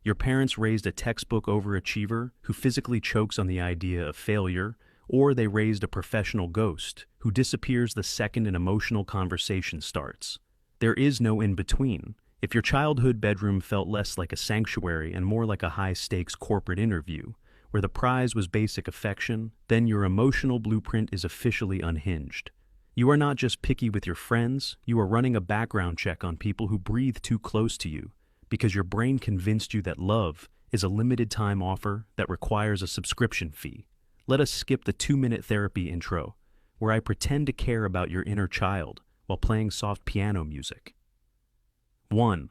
Your parents raised a textbook overachiever who physically chokes on the idea of failure, or they raised a professional ghost who disappears the second an emotional conversation starts. There is no in-between. If your childhood bedroom felt less like a sanctuary and more like a high-stakes corporate interview, where the prize was basic affection, then your emotional blueprint is officially unhinged. You are not just picky with your friends, you are running a background check on people who breathe too close to you, because your brain convinced you that love is a limited-time offer that requires a subscription fee. Let us skip the 2-minute therapy intro, where I pretend to care about your inner child while playing soft piano music. 1.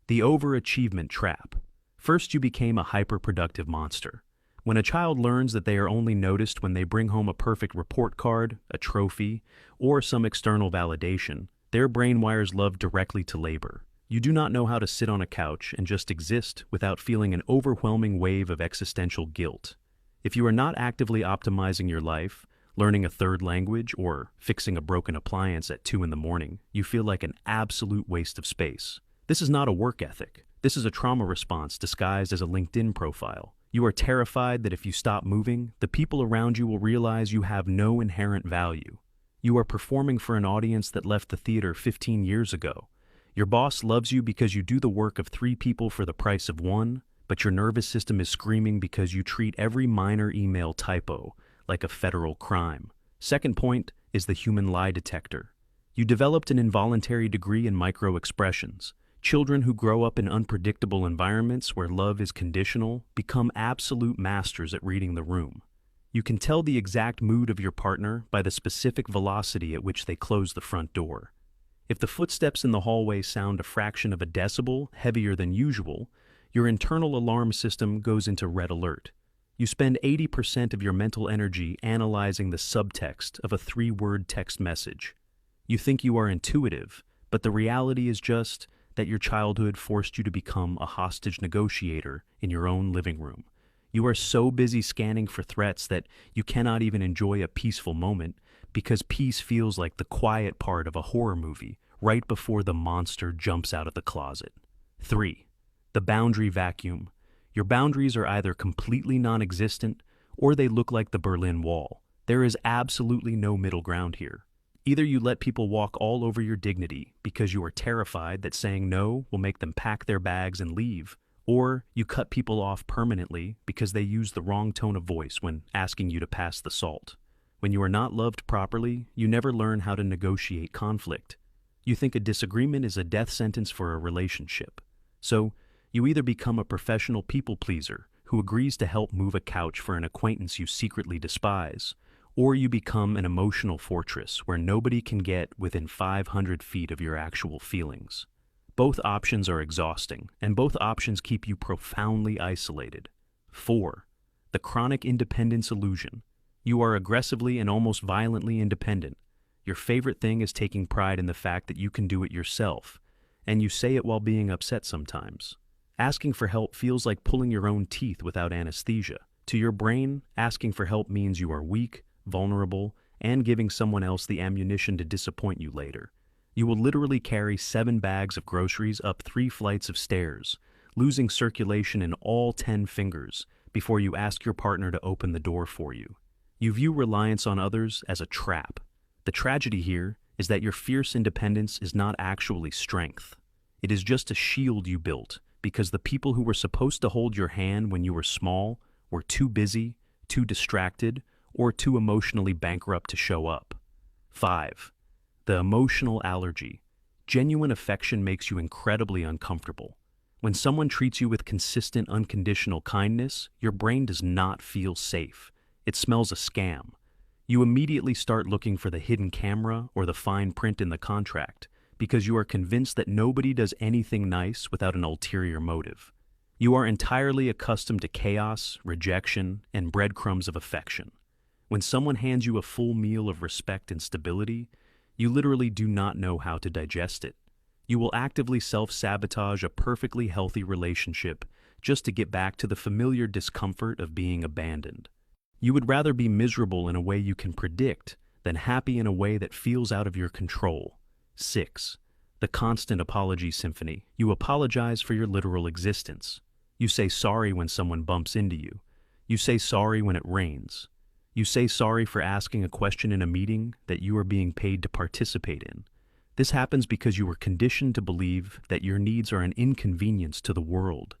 The overachievement trap. First, you became a hyperproductive monster. When a child learns that they are only noticed when they bring home a perfect report card, a trophy, or some external validation, their brain wires love directly to labor. You do not know how to sit on a couch and just exist without feeling an overwhelming wave of existential guilt. If you are not actively optimizing your life, learning a third language, or fixing a broken appliance at 2 in the morning, you feel like an absolute waste of space. This is not a work ethic. This is a trauma response disguised as a LinkedIn profile. You are terrified that if you stop moving, the people around you will realize you have no inherent value. You are performing for an audience that left the theater 15 years ago. Your boss loves you because you do the work of 3 people for the price of 1, but your nervous system is screaming because you treat every minor email typo like a federal crime. Second point is the human lie detector. You developed an involuntary degree in micro-expressions. Children who grow up in unpredictable environments where love is conditional become absolute masters at reading the room. You can tell the exact mood of your partner by the specific velocity at which they close the front door. If the footsteps in the hallway sound a fraction of a decibel heavier than usual, your internal alarm system goes into red alert. You spend 80% of your mental energy analyzing the subtext of a 3-word text message. You think you are intuitive, but the reality is just that your childhood forced you to become a hostage negotiator in your own living room. You are so busy scanning for threats that you cannot even enjoy a peaceful moment because peace feels like the quiet part of a horror movie right before the monster jumps out of the closet. 3. The boundary vacuum. Your boundaries are either completely non-existent or they look like the Berlin Wall. There is absolutely no middle ground here. Either you let people walk all over your dignity because you are terrified that saying no will make them pack their bags and leave, or you cut people off permanently because they use the wrong tone of voice when asking you to pass the salt. When you are not loved properly, you never learn how to negotiate conflict. You think a disagreement is a death sentence for a relationship. So, you either become a professional people pleaser who agrees to help move a couch for an acquaintance you secretly despise, or you become an emotional fortress where nobody can get within 500 feet of your actual feelings. Both options are exhausting, and both options keep you profoundly isolated. 4. The chronic independence illusion. You are aggressively and almost violently independent. Your favorite thing is taking pride in the fact that you can do it yourself, and you say it while being upset sometimes. Asking for help feels like pulling your own teeth without anesthesia. To your brain, asking for help means you are weak, vulnerable, and giving someone else the ammunition to disappoint you later. You will literally carry 7 bags of groceries up 3 flights of stairs, losing circulation in all 10 fingers before you ask your partner to open the door for you. You view reliance on others as a trap. The tragedy here is that your fierce independence is not actually strength. It is just a shield you built because the people who were supposed to hold your hand when you were small were too busy, too distracted, or too emotionally bankrupt to show up. 5. The emotional allergy. Genuine affection makes you incredibly uncomfortable. When someone treats you with consistent, unconditional kindness, your brain does not feel safe. It smells a scam. You immediately start looking for the hidden camera or the fine print in the contract because you are convinced that nobody does anything nice without an ulterior motive. You are entirely accustomed to chaos, rejection, and breadcrumbs of affection. When someone hands you a full meal of respect and stability, you literally do not know how to digest it. You will actively self-sabotage a perfectly healthy relationship just to get back to the familiar discomfort of being abandoned. You would rather be miserable in a way you can predict than happy in a way that feels out of your control. 6. The constant apology symphony. You apologize for your literal existence. You say sorry when someone bumps into you. You say sorry when it rains. You say sorry for asking a question in a meeting that you are being paid to participate in. This happens because you were conditioned to believe that your needs are an inconvenience to the world.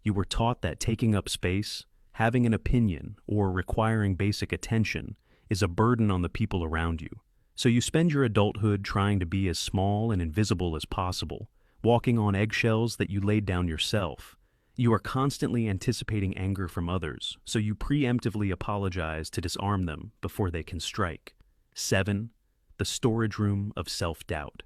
You were taught that taking up space, having an opinion, or requiring basic attention is a burden on the people around you. So you spend your adulthood trying to be as small and invisible as possible, walking on eggshells that you laid down yourself. You are constantly anticipating anger from others, so you preemptively apologize to disarm them before they can strike. 7. The storage room of self-doubt.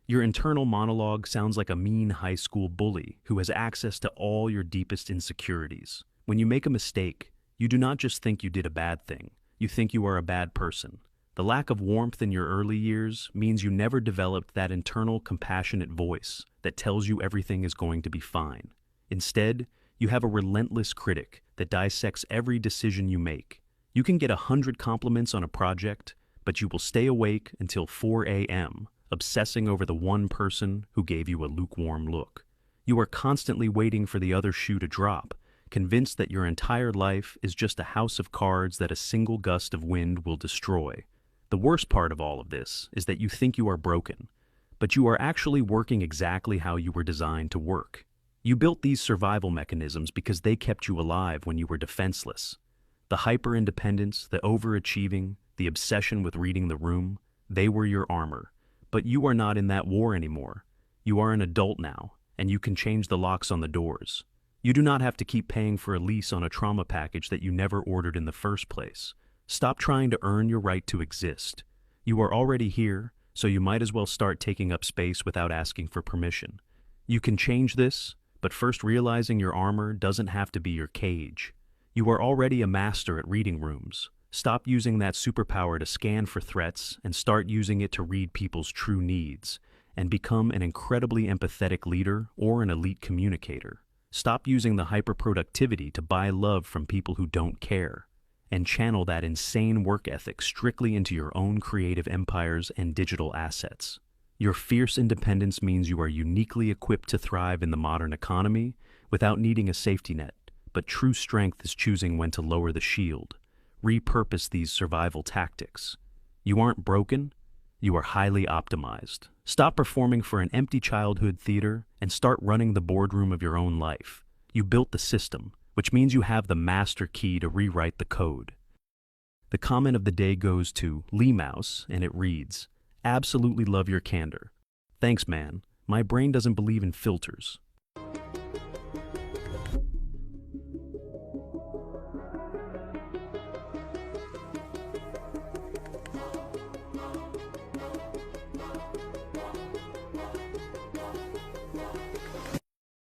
Your internal monologue sounds like a mean high school bully who has access to all your deepest insecurities. When you make a mistake, you do not just think you did a bad thing, you think you are a bad person. The lack of warmth in your early years means you never developed that internal compassionate voice that tells you everything is going to be fine. Instead, you have a relentless critic that dissects every decision you make. You can get 100 compliments on a project, but you will stay awake until 4 a.m., obsessing over the one person who gave you a lukewarm look. You are constantly waiting for the other shoe to drop, convinced that your entire life is just a house of cards that a single gust of wind will destroy. The worst part of all of this is that you think you are broken, but you are actually working exactly how you were designed to work. You built these survival mechanisms because they kept you alive when you were defenseless. The hyper-independence, the overachieving, the obsession with reading the room, they were your armor. But you are not in that war anymore. You are an adult now, and you can change the locks on the doors. You do not have to keep paying for a lease on a trauma package that you never ordered in the first place. Stop trying to earn your right to exist. You are already here, so you might as well start taking up space without asking for permission. You can change this, but first realizing your armor doesn't have to be your cage. You are already a master at reading rooms. Stop using that superpower to scan for threats and start using it to read people's true needs, and become an incredibly empathetic leader or an elite communicator. Stop using the hyperproductivity to buy love from people who don't care, and channel that insane work ethic strictly into your own creative empires and digital assets. Your fierce independence means you are uniquely equipped to thrive in the modern economy without needing a safety net, but true strength is choosing when to lower the shield. Repurpose these survival tactics. You aren't broken, you are highly optimized. Stop performing for an empty childhood theater and start running the boardroom of your own life. You built the system, which means you have the master key to rewrite the code. The comment of the day goes to Lee Mouse, and it reads, "Absolutely love your candor. Thanks, man. My brain doesn't believe in filters."